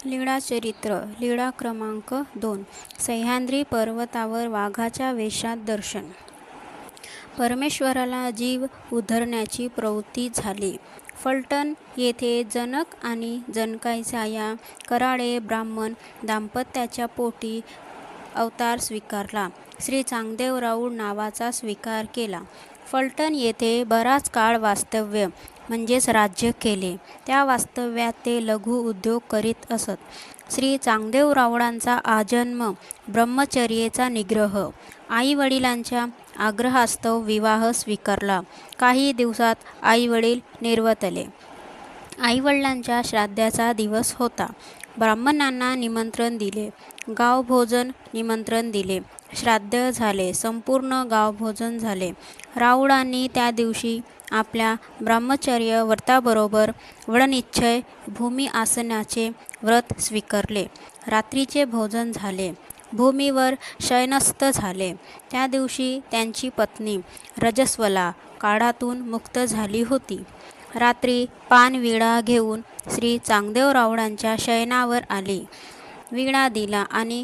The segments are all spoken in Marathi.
लीळा चरित्र लीळा क्रमांक 2. सह्याद्री पर्वतावर वाघाच्या वेशात दर्शन. परमेश्वराला जीव उद्धरण्याची प्रवृत्ती झाली. फलटण येथे जनक आणि जनकाईचा या कराळे ब्राह्मण दाम्पत्याच्या पोटी अवतार स्वीकारला. श्री चांगदेव राऊळ नावाचा स्वीकार केला. फलटण येथे बराच काळ वास्तव्य म्हणजेच राज्य केले. त्या वास्तव्यात ते लघु उद्योग करीत असत. श्री चांगदेव राऊळांचा आजन्म ब्रह्मचर्येचा निग्रह. आई वडिलांच्या आग्रहास्तव विवाह स्वीकारला. काही दिवसात आईवडील निर्वतले. आईवडिलांच्या श्राद्धाचा दिवस होता. ब्राह्मणांना निमंत्रण दिले. गावभोजन निमंत्रण दिले. श्राद्ध झाले. संपूर्ण गावभोजन झाले. राऊळांनी त्या दिवशी आपल्या ब्रह्मचर्य व्रताबरोबर वडनिश्चय भूमी आसनाचे व्रत स्वीकारले. रात्रीचे भोजन झाले. भूमीवर शयनस्थ झाले. त्या दिवशी त्यांची पत्नी रजस्वला काळातून मुक्त झाली होती. रात्री पान विडा घेऊन श्री चांगदेव राऊळांच्या शयनावर आली. विडा दिला आणि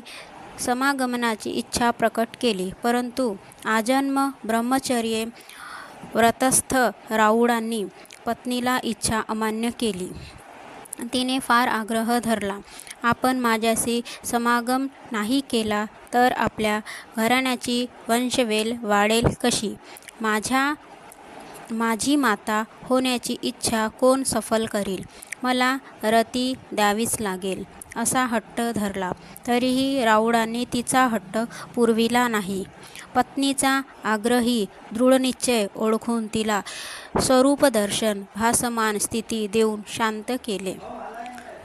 समागमनाची इच्छा प्रकट केली. परंतु आजन्म ब्रह्मचर्य व्रतस्थ राऊळांनी पत्नीला इच्छा अमान्य केली. तिने फार आग्रह धरला. आपण माझ्याशी समागम नाही केला तर आपल्या घराण्याची वंशवेल वाढेल कशी? माझी माता होण्याची इच्छा कोण सफल करील? मला रती द्यावीच लागेल असा हट्ट धरला. तरीही राऊळांनी तिचा हट्ट पुरविला नाही. पत्नीचा आग्रही दृढनिश्चय ओळखून तिला स्वरूपदर्शन भासमान स्थिती देऊन शांत केले.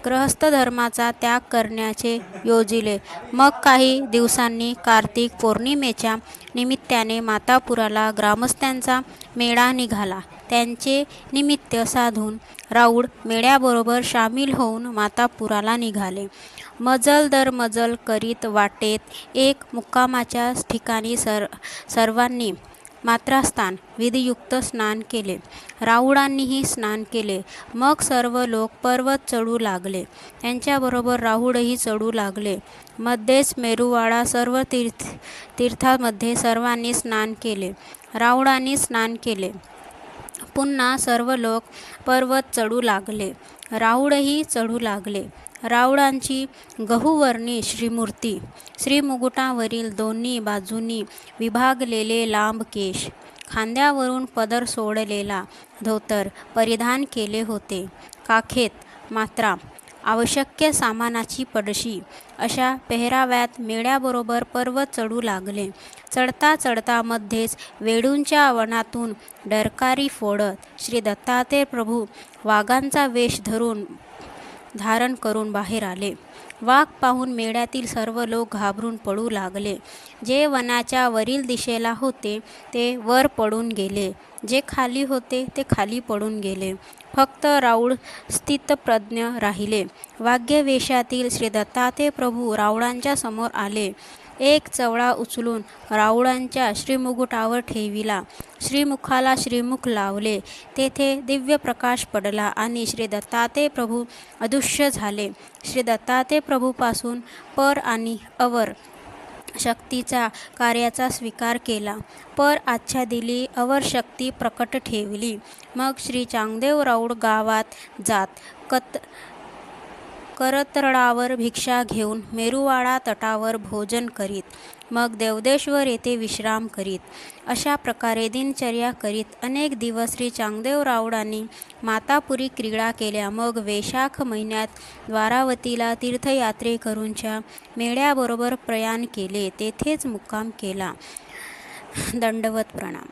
गृहस्थ धर्माचा त्याग करण्याचे योजिले. मग काही दिवसांनी कार्तिक पौर्णिमेच्या निमित्ताने मातापुराला ग्रामस्थांचा मेळा निघाला. त्यांचे निमित्त साधून राऊळ मेळ्याबरोबर सामील होऊन मातापुराला निघाले. मजल दर मजल करीत वाटेत एक मुक्कामाच्या ठिकाणी सर्वांनी मात्रास्नान विधियुक्त स्नान केले. राऊळांनीही स्नान केले. मग सर्व लोक पर्वत चढू लागले. त्यांच्याबरोबर राऊळही चढू लागले. मध्येच मेरुवाडा सर्व तीर्थांमध्ये सर्वांनी स्नान केले. राऊळांनी स्नान केले. पुन्हा सर्व लोक पर्वत चढू लागले. राऊळही चढू लागले. राऊळांची गहुवर्णी श्रीमूर्ती, श्रीमुकुटावरील दोन्ही बाजूंनी विभागलेले लांब केश, खांद्यावरून पदर सोडलेला धोतर परिधान केले होते. काखेत मात्रा, आवश्यक सामानाची पडशी अशा पेहराव्यात मेळ्याबरोबर पर्वत चढू लागले. चढता चढता मध्येच वेडूंच्या वनातून डरकारी फोडत श्री दत्तात्रेय प्रभू वाघांचा वेश धारण करून बाहेर आले. वाघ पाहून मेळ्यातील सर्व लोक घाबरून पडू लागले. जे वनाच्या वरील दिशेला होते ते वर पडून गेले. जे खाली होते ते खाली पडून गेले. फक्त राऊळ स्थितप्रज्ञ राहिले. वाघ्यवेशातील श्री दत्तात्रेय प्रभू राऊळांच्या समोर आले. एक चवळा उचलून राऊळांच्या श्रीमुकुटावर ठेविला. श्रीमुखाला श्रीमुख लावले. तेथे दिव्य प्रकाश पडला आणि श्री दत्तात्रेय प्रभू अदृश्य झाले. श्री दत्तात्रेय प्रभूपासून पर आणि अवर शक्तीचा कार्याचा स्वीकार केला. पर आच्छा दिली, अवर शक्ती प्रकट ठेवली. मग श्री चांगदेव राऊळ गावात जात करतळावर भिक्षा घेऊन मेरुवाडा तटावर भोजन करीत. मग देवदेश्वर येथे विश्राम करीत. अशा प्रकारे दिनचर्या करीत अनेक दिवस श्री चांगदेव राऊळांनी मातापुरी क्रीडा केल्या. मग वैशाख महिन्यात द्वारावतीला तीर्थयात्रेकरूंच्या मेळ्याबरोबर प्रयाण केले. तेथेच मुक्काम केला. दंडवत प्रणाम.